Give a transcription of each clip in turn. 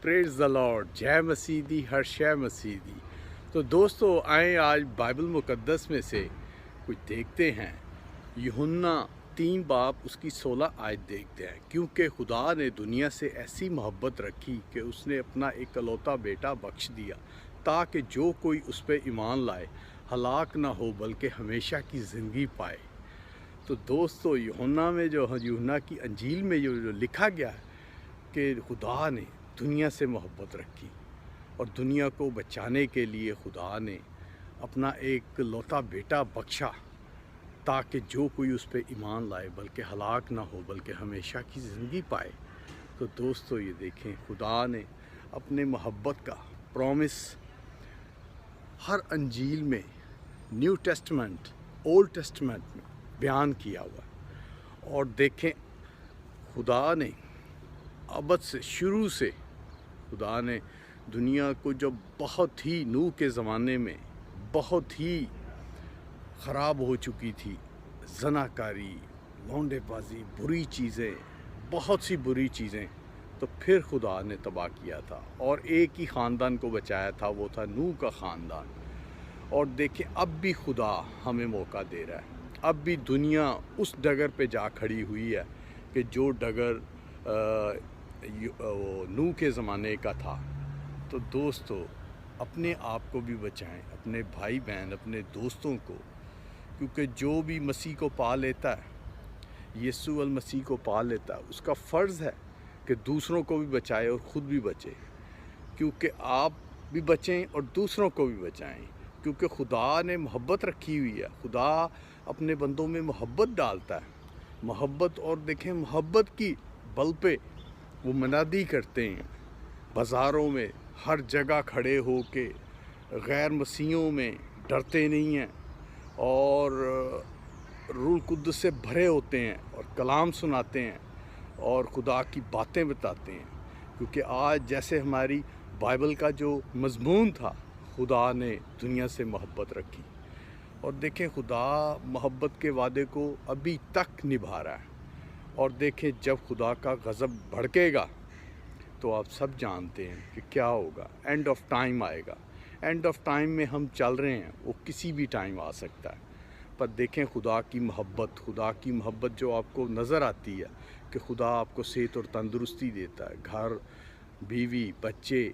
پریز دا lord, جے مسیح دی، ہر شے مسیح دی۔ تو دوستو آئیں آج بائبل مقدس میں سے کچھ دیکھتے ہیں۔ یوحنا 3 باب اس کی 16 آیت دیکھتے ہیں۔ کیونکہ خدا نے دنیا سے ایسی محبت رکھی کہ اس نے اپنا ایک اکلوتا بیٹا بخش دیا، تاکہ جو کوئی اس پہ ایمان لائے ہلاک نہ ہو بلکہ ہمیشہ کی زندگی پائے۔ تو دوستو یوحنا کی انجیل میں جو لکھا گیا ہے کہ خدا نے دنیا سے محبت رکھی اور دنیا کو بچانے کے لیے خدا نے اپنا ایک لوتا بیٹا بخشا، تاکہ جو کوئی اس پہ ایمان لائے بلکہ ہلاک نہ ہو بلکہ ہمیشہ کی زندگی پائے۔ تو دوستو یہ دیکھیں، خدا نے اپنے محبت کا پرومس ہر انجیل میں، نیو ٹیسٹمنٹ، اولڈ ٹیسٹمنٹ میں بیان کیا ہوا ہے۔ اور دیکھیں خدا نے ابد سے، شروع سے خدا نے دنیا کو جو بہت ہی نوح کے زمانے میں بہت ہی خراب ہو چکی تھی، زناکاری، لونڈے بازی، بری چیزیں، بہت سی بری چیزیں، تو پھر خدا نے تباہ کیا تھا اور ایک ہی خاندان کو بچایا تھا، وہ تھا نوح کا خاندان۔ اور دیکھیں اب بھی خدا ہمیں موقع دے رہا ہے، اب بھی دنیا اس ڈگر پہ جا کھڑی ہوئی ہے کہ جو ڈگر نوح کے زمانے کا تھا۔ تو دوستو اپنے آپ کو بھی بچائیں، اپنے بھائی بہن، اپنے دوستوں کو، کیونکہ جو بھی مسیح کو پا لیتا ہے، یسوع المسیح کو پا لیتا ہے، اس کا فرض ہے کہ دوسروں کو بھی بچائے اور خود بھی بچے، کیونکہ آپ بھی بچیں اور دوسروں کو بھی بچائیں، کیونکہ خدا نے محبت رکھی ہوئی ہے۔ خدا اپنے بندوں میں محبت ڈالتا ہے، محبت۔ اور دیکھیں محبت کی بل پہ وہ منادی کرتے ہیں، بازاروں میں ہر جگہ کھڑے ہو کے غیر مسیحیوں میں ڈرتے نہیں ہیں اور روح القدس سے بھرے ہوتے ہیں اور کلام سناتے ہیں اور خدا کی باتیں بتاتے ہیں، کیونکہ آج جیسے ہماری بائبل کا جو مضمون تھا، خدا نے دنیا سے محبت رکھی۔ اور دیکھیں خدا محبت کے وعدے کو ابھی تک نبھا رہا ہے۔ اور دیکھیں جب خدا کا غضب بھڑکے گا تو آپ سب جانتے ہیں کہ کیا ہوگا، اینڈ آف ٹائم آئے گا۔ اینڈ آف ٹائم میں ہم چل رہے ہیں، وہ کسی بھی ٹائم آ سکتا ہے۔ پر دیکھیں خدا کی محبت جو آپ کو نظر آتی ہے کہ خدا آپ کو صحت اور تندرستی دیتا ہے، گھر، بیوی، بچے،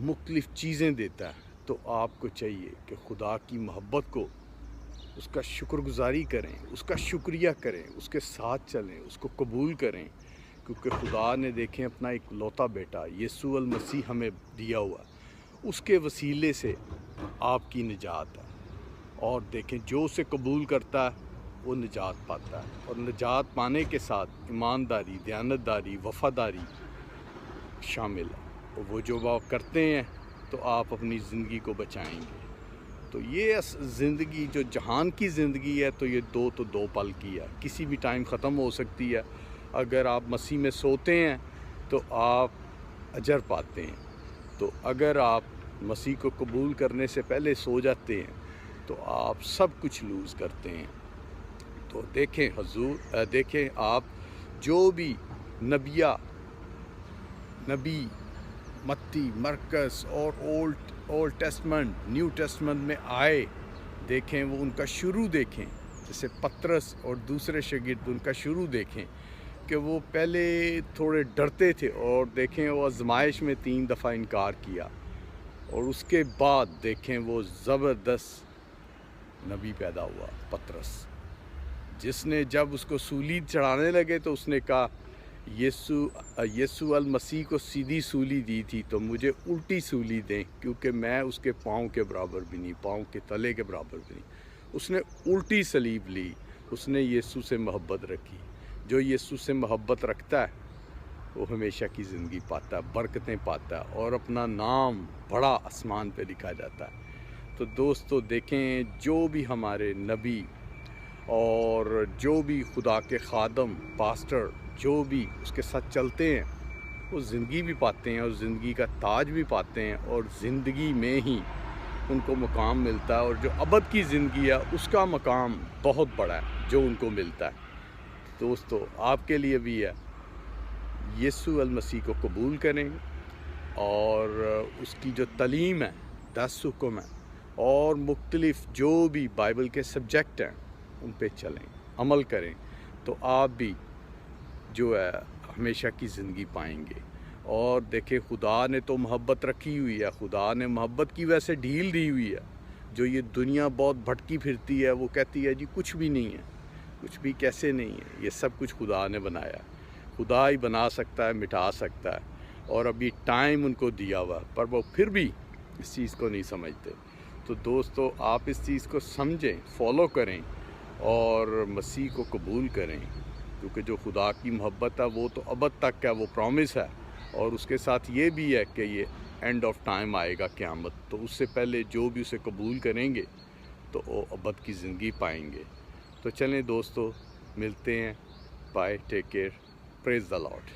مختلف چیزیں دیتا ہے، تو آپ کو چاہیے کہ خدا کی محبت کو، اس کا شکر گزاری کریں، اس کا شکریہ کریں، اس کے ساتھ چلیں، اس کو قبول کریں، کیونکہ خدا نے دیکھیں اپنا ایک لوتا بیٹا یسوع المسیح ہمیں دیا ہوا، اس کے وسیلے سے آپ کی نجات ہے۔ اور دیکھیں جو اسے قبول کرتا ہے وہ نجات پاتا ہے، اور نجات پانے کے ساتھ ایمانداری، دیانتداری، وفاداری شامل ہے، اور وہ جو آپ کرتے ہیں تو آپ اپنی زندگی کو بچائیں گے۔ تو یہ زندگی جو جہان کی زندگی ہے، تو یہ دو پل کی ہے، کسی بھی ٹائم ختم ہو سکتی ہے۔ اگر آپ مسیح میں سوتے ہیں تو آپ اجر پاتے ہیں، تو اگر آپ مسیح کو قبول کرنے سے پہلے سو جاتے ہیں تو آپ سب کچھ لوز کرتے ہیں۔ تو دیکھیں آپ جو بھی نبی متی، مرکز اور اولڈ ٹیسٹمنٹ، نیو ٹیسٹمنٹ میں آئے، دیکھیں وہ ان کا شروع دیکھیں، جیسے پطرس اور دوسرے شاگرد، ان کا شروع دیکھیں کہ وہ پہلے تھوڑے ڈرتے تھے، اور دیکھیں وہ آزمائش میں 3 دفعہ انکار کیا، اور اس کے بعد دیکھیں وہ زبردست نبی پیدا ہوا، پطرس، جس نے جب اس کو سولی چڑھانے لگے تو اس نے کہا یسوع المسیح کو سیدھی سولی دی تھی تو مجھے الٹی سولی دیں، کیونکہ میں اس کے پاؤں کے برابر بھی نہیں، پاؤں کے تلے کے برابر بھی نہیں۔ اس نے الٹی صلیب لی، اس نے یسوع سے محبت رکھی۔ جو یسوع سے محبت رکھتا ہے وہ ہمیشہ کی زندگی پاتا ہے، برکتیں پاتا ہے، اور اپنا نام بڑا آسمان پہ لکھا جاتا ہے۔ تو دوستو دیکھیں جو بھی ہمارے نبی اور جو بھی خدا کے خادم، پاسٹر، جو بھی اس کے ساتھ چلتے ہیں، وہ زندگی بھی پاتے ہیں اور زندگی کا تاج بھی پاتے ہیں، اور زندگی میں ہی ان کو مقام ملتا ہے، اور جو ابد کی زندگی ہے اس کا مقام بہت بڑا ہے جو ان کو ملتا ہے۔ دوستو آپ کے لیے بھی ہے، یسوع المسیح کو قبول کریں، اور اس کی جو تعلیم ہے 10 حکم ہے اور مختلف جو بھی بائبل کے سبجیکٹ ہیں ان پہ چلیں، عمل کریں، تو آپ بھی جو ہے ہمیشہ کی زندگی پائیں گے۔ اور دیکھیں خدا نے تو محبت رکھی ہوئی ہے، خدا نے محبت کی وجہ سے ڈھیل دی ہوئی ہے۔ جو یہ دنیا بہت بھٹکی پھرتی ہے وہ کہتی ہے جی کچھ بھی نہیں ہے، کچھ بھی کیسے نہیں ہے، یہ سب کچھ خدا نے بنایا ہے، خدا ہی بنا سکتا ہے، مٹا سکتا ہے، اور ابھی ٹائم ان کو دیا ہوا، پر وہ پھر بھی اس چیز کو نہیں سمجھتے۔ تو دوستو آپ اس چیز کو سمجھیں، فالو کریں اور مسیح کو قبول کریں، کیونکہ جو خدا کی محبت ہے وہ تو ابد تک ہے، وہ پرومس ہے، اور اس کے ساتھ یہ بھی ہے کہ یہ اینڈ آف ٹائم آئے گا قیامت، تو اس سے پہلے جو بھی اسے قبول کریں گے تو وہ ابد کی زندگی پائیں گے۔ تو چلیں دوستو، ملتے ہیں، بائے، ٹیک کیئر، پریز دی لارڈ۔